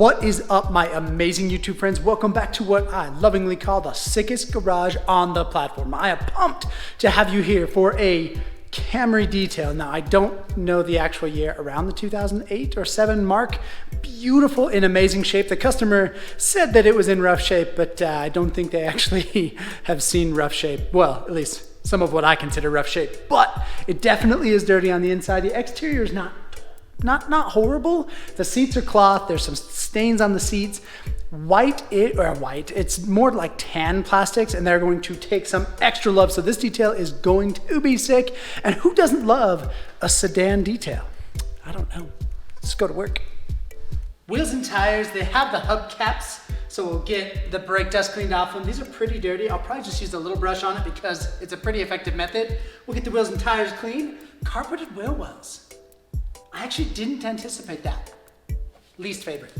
What is up, my amazing YouTube friends? Welcome back to what I lovingly call the sickest garage on the platform. I am pumped to have you here for a Camry detail. Now, I don't know the actual year, around the 2008 or 7 mark. Beautiful in amazing shape. The customer said that it was in rough shape, but I don't think they actually have seen rough shape. Well, at least some of what I consider rough shape, but it definitely is dirty on the inside. The exterior is not horrible. The seats are cloth. There's some stains on the seats. It's more like tan plastics, and they're going to take some extra love. So this detail is going to be sick. And who doesn't love a sedan detail? I don't know. Let's go to work. Wheels and tires, they have the hubcaps, so we'll get the brake dust cleaned off them. These are pretty dirty. I'll probably just use a little brush on it because it's a pretty effective method. We'll get the wheels and tires clean. Carpeted wheel wells. I actually didn't anticipate that. Least favorite.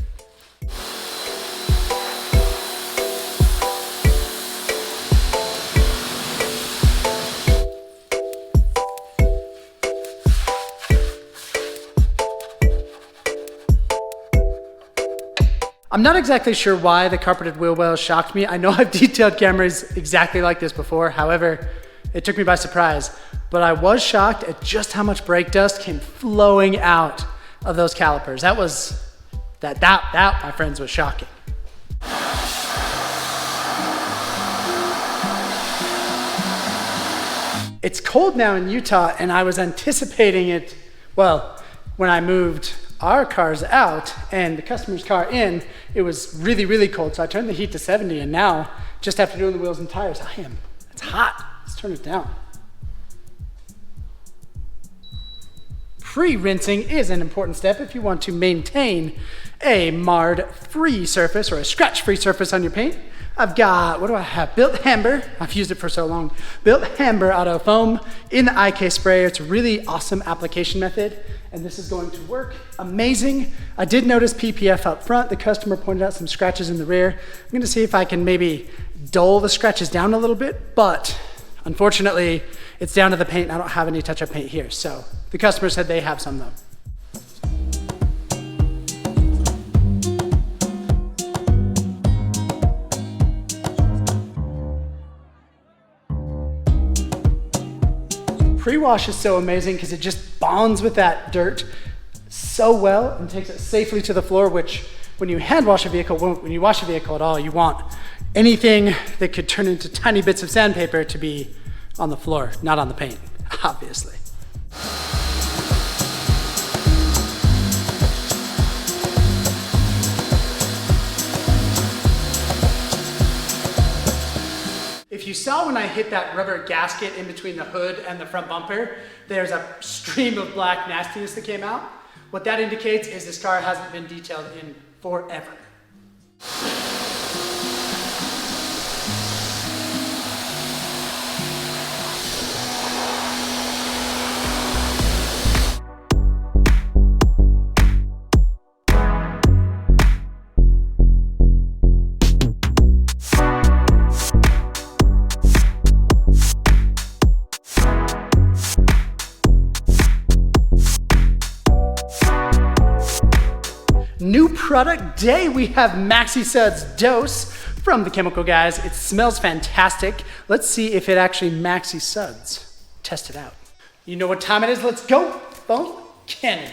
I'm not exactly sure why the carpeted wheel wells shocked me. I know I've detailed Camrys exactly like this before. However, it took me by surprise. But I was shocked at just how much brake dust came flowing out of those calipers. That, my friends, was shocking. It's cold now in Utah, and I was anticipating it, well, when I moved our cars out and the customer's car in, it was really, really cold. So I turned the heat to 70, and now, just after doing the wheels and tires, it's hot. Let's turn it down. Pre-rinsing is an important step if you want to maintain a marred-free surface or a scratch-free surface on your paint. I've got, what do I have? Built Amber. I've used it for so long. Built Amber Auto Foam in the IK sprayer. It's a really awesome application method, and this is going to work amazing. I did notice PPF up front. The customer pointed out some scratches in the rear. I'm gonna see if I can maybe dull the scratches down a little bit, but unfortunately, it's down to the paint. I don't have any touch-up paint here. So the customer said they have some though. Pre-wash is so amazing because it just bonds with that dirt so well and takes it safely to the floor, which when you hand wash a vehicle, when you wash a vehicle at all, you want anything that could turn into tiny bits of sandpaper to be on the floor, not on the paint, obviously. If you saw when I hit that rubber gasket in between the hood and the front bumper, there's a stream of black nastiness that came out. What that indicates is this car hasn't been detailed in forever. New product day, we have Maxi Suds Dose from the chemical guys. It smells fantastic. Let's see if it actually Maxi Suds. Test it out. You know what time it is? Let's go. Phone cannon.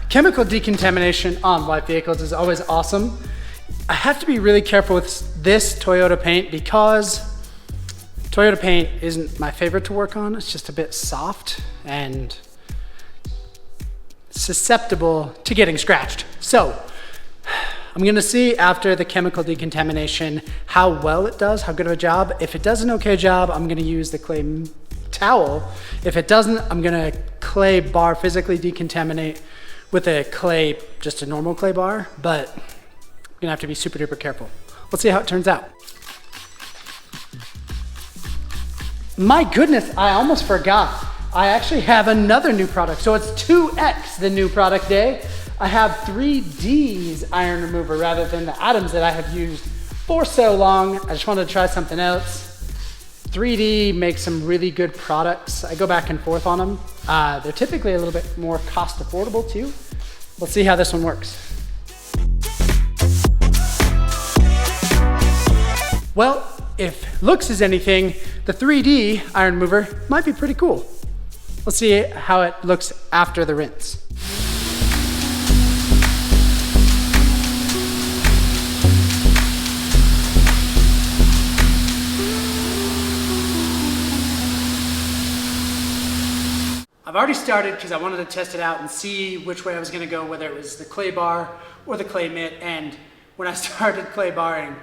Chemical decontamination on white vehicles is always awesome. I have to be really careful with this Toyota paint because Toyota paint isn't my favorite to work on. It's just a bit soft and susceptible to getting scratched. So I'm gonna see after the chemical decontamination how well it does, how good of a job. If it does an okay job, I'm gonna use the clay towel. If it doesn't, I'm gonna clay bar physically decontaminate with a clay, just a normal clay bar, but I'm gonna have to be super duper careful. Let's see how it turns out. My goodness, I almost forgot. I actually have another new product. So it's 2X the new product day. I have 3D's iron remover rather than the atoms that I have used for so long. I just wanted to try something else. 3D makes some really good products. I go back and forth on them. They're typically a little bit more cost affordable too. Let's see how this one works. Well, if looks is anything, the 3D iron remover might be pretty cool. Let's see how it looks after the rinse. I've already started because I wanted to test it out and see which way I was going to go, whether it was the clay bar or the clay mitt. And when I started clay barring,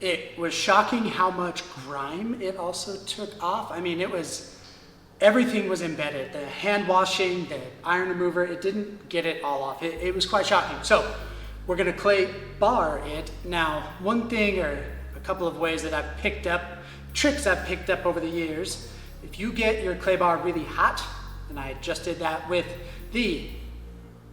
it was shocking how much grime it also took off. I mean, everything was embedded. The hand washing, the iron remover, it didn't get it all off. It was quite shocking. So we're going to clay bar it. Now, one thing or a couple of ways that I've picked up, tricks I've picked up over the years, if you get your clay bar really hot, and I just did that with the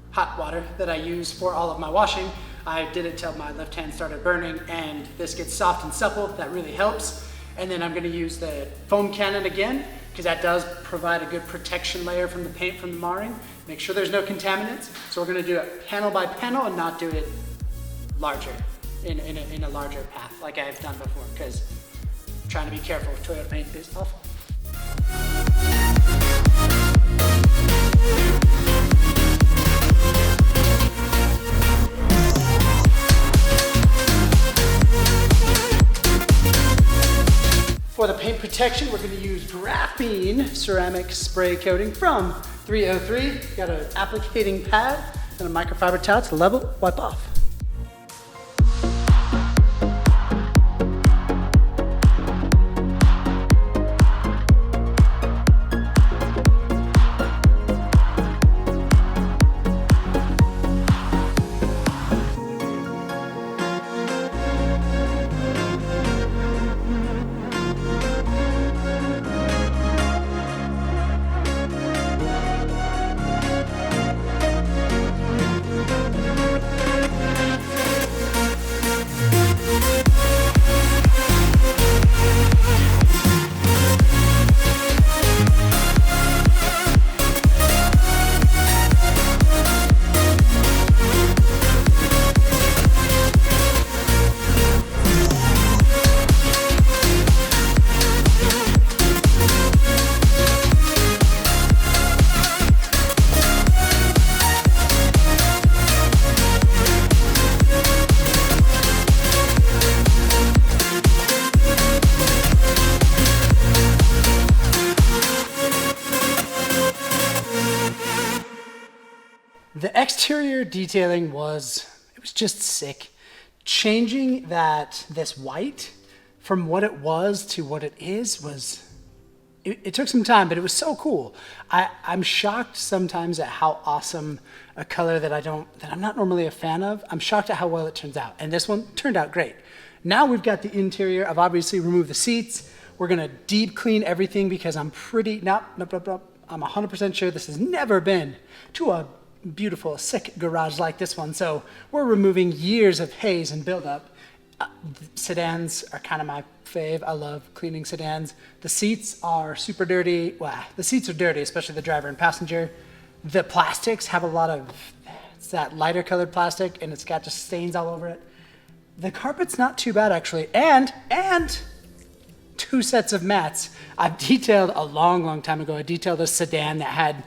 hot water that I use for all of my washing. I did it till my left hand started burning, and this gets soft and supple. That really helps. And then I'm going to use the foam cannon again, because that does provide a good protection layer from the paint from the marring. Make sure there's no contaminants. So we're going to do it panel by panel and not do it larger, in a larger path like I've done before, because trying to be careful with Toyota paint is awful. For the paint protection, we're going to use graphene ceramic spray coating from 303. Got an applicating pad and a microfiber towel to level, wipe off. The exterior detailing was just sick. Changing this white from what it was to what it is it took some time, but it was so cool. I'm shocked sometimes at how awesome a color that I'm not normally a fan of. I'm shocked at how well it turns out. And this one turned out great. Now we've got the interior. I've obviously removed the seats. We're gonna deep clean everything because I'm 100% sure this has never been to a beautiful, sick garage like this one. So we're removing years of haze and buildup. Sedans are kind of my fave. I love cleaning sedans. The seats are super dirty. Well, the seats are dirty, especially the driver and passenger. The plastics have a lot of, it's that lighter colored plastic and it's got just stains all over it. The carpet's not too bad actually. And 2 sets of mats. I've detailed a long time ago, I detailed a sedan that had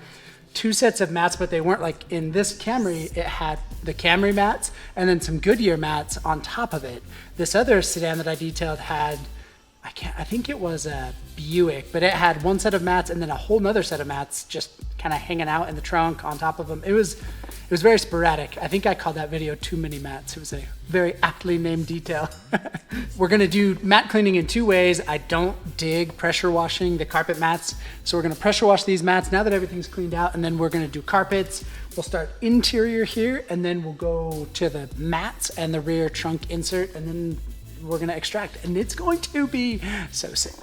2 sets of mats, but they weren't like in this Camry. It had the Camry mats and then some Goodyear mats on top of it. This other sedan that I detailed had, I think it was a Buick, but it had 1 set of mats and then a whole nother set of mats just kind of hanging out in the trunk on top of them. It was very sporadic. I think I called that video Too Many Mats. It was a very aptly named detail. We're gonna do mat cleaning in 2 ways. I don't dig pressure washing the carpet mats. So we're gonna pressure wash these mats now that everything's cleaned out, and then we're gonna do carpets. We'll start interior here, and then we'll go to the mats and the rear trunk insert, and then we're gonna extract, and it's going to be so sick.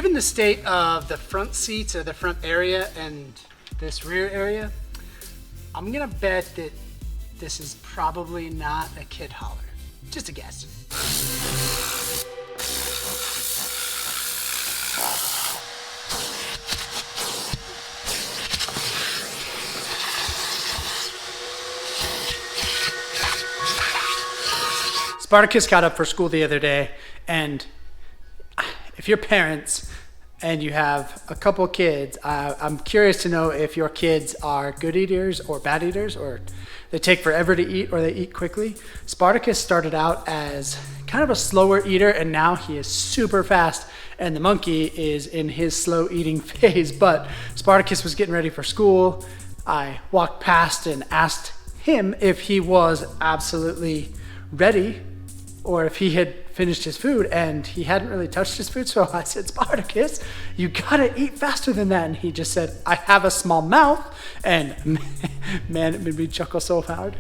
Given the state of the front seats or the front area and this rear area, I'm gonna bet that this is probably not a kid hauler. Just a guess. Spartacus got up for school the other day, and if you're parents and you have a couple kids, I'm curious to know if your kids are good eaters or bad eaters, or they take forever to eat or they eat quickly. Spartacus started out as kind of a slower eater, and now he is super fast, and the monkey is in his slow eating phase. But Spartacus was getting ready for school. I walked past and asked him if he was absolutely ready or if he had finished his food, and he hadn't really touched his food. So I said, Spartacus, you gotta eat faster than that. And he just said, I have a small mouth. And man, it made me chuckle so hard.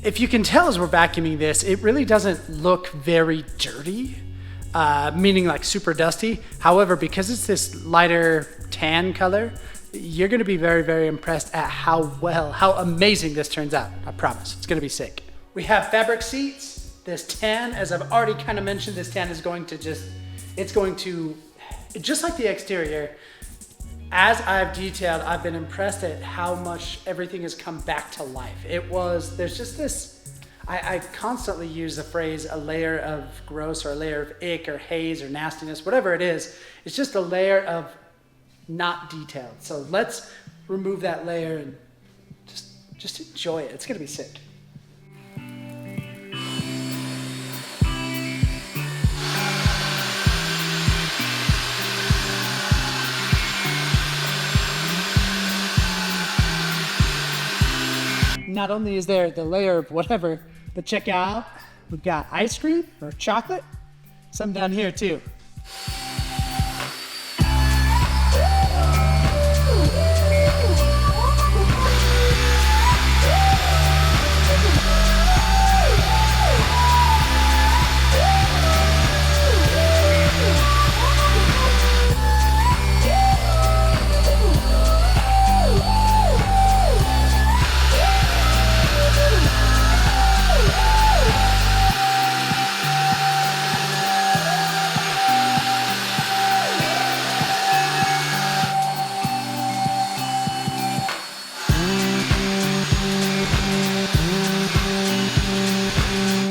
If you can tell as we're vacuuming this, it really doesn't look very dirty, meaning like super dusty. However, because it's this lighter tan color, you're gonna be very, very impressed at how amazing this turns out. I promise, it's gonna be sick. We have fabric seats. This tan, as I've already kind of mentioned, this tan is going to just like the exterior, as I've detailed, I've been impressed at how much everything has come back to life. There's just this, I constantly use the phrase a layer of gross or a layer of ick or haze or nastiness, whatever it is. It's just a layer of not detailed. So let's remove that layer and just enjoy it. It's gonna be sick. Not only is there the layer of whatever, but check out, we've got ice cream or chocolate, some down here too.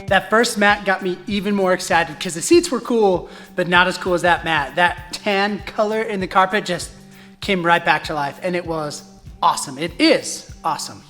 That first mat got me even more excited because the seats were cool, but not as cool as that mat. That tan color in the carpet just came right back to life, and it was awesome. It is awesome.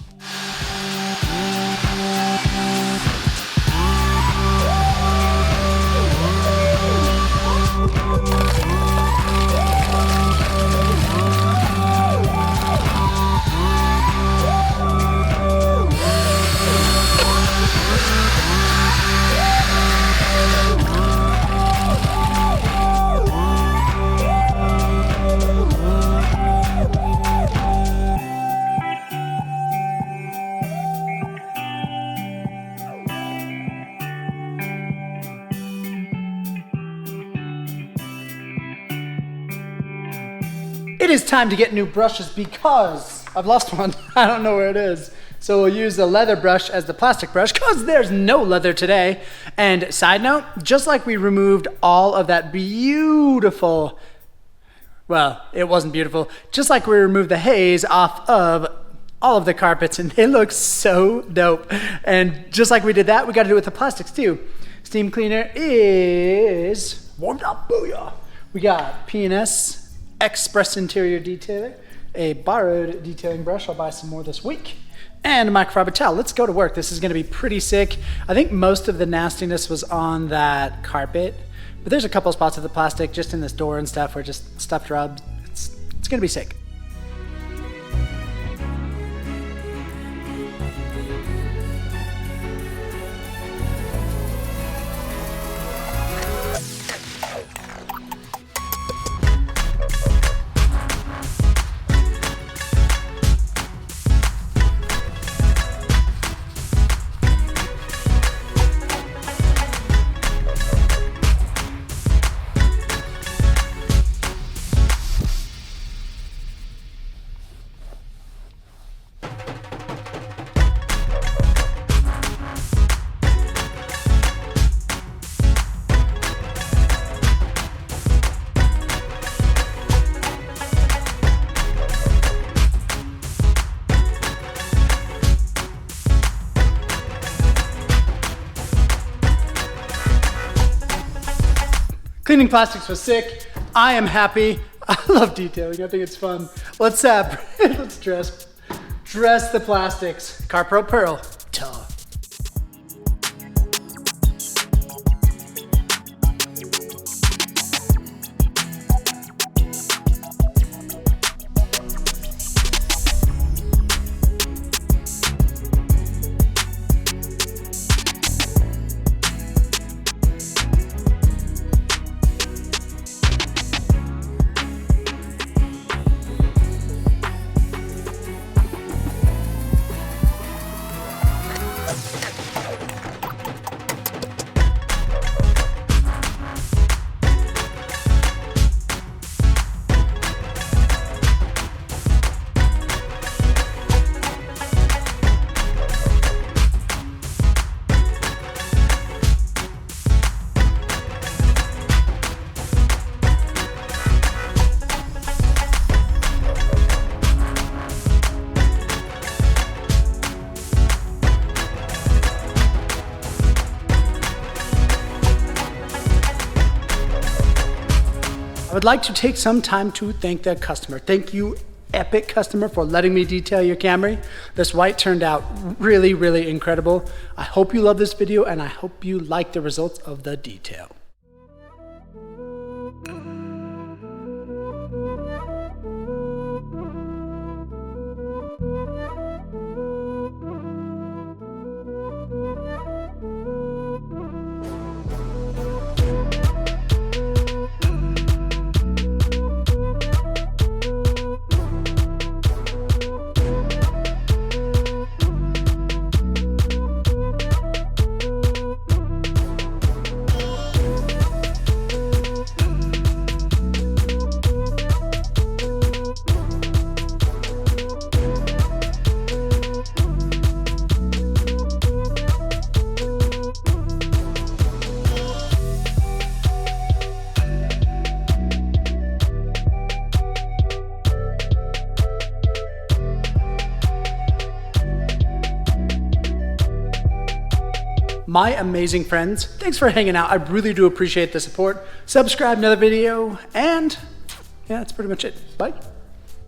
It is time to get new brushes because I've lost one. I don't know where it is. So we'll use the leather brush as the plastic brush because there's no leather today. And side note, just like we removed all of that beautiful, well, it wasn't beautiful, just like we removed the haze off of all of the carpets, and they look so dope. And just like we did that, we got to do it with the plastics too. Steam cleaner is warmed up, booyah. We got P&S Express Interior Detailer, a borrowed detailing brush. I'll buy some more this week. and a microfiber towel. Let's go to work. This is gonna be pretty sick. I think most of the nastiness was on that carpet, but there's a couple spots of the plastic just in this door and stuff where just stuff rubbed. It's gonna be sick. Cleaning plastics was sick. I am happy. I love detailing. I think it's fun. Let's dress the plastics. Carpro Pearl. Tuh. I would like to take some time to thank the customer. Thank you, epic customer, for letting me detail your Camry. This white turned out really, really incredible. I hope you love this video and I hope you like the results of the detail. My amazing friends, thanks for hanging out. I really do appreciate the support. Subscribe, another video, and yeah, that's pretty much it. Bye.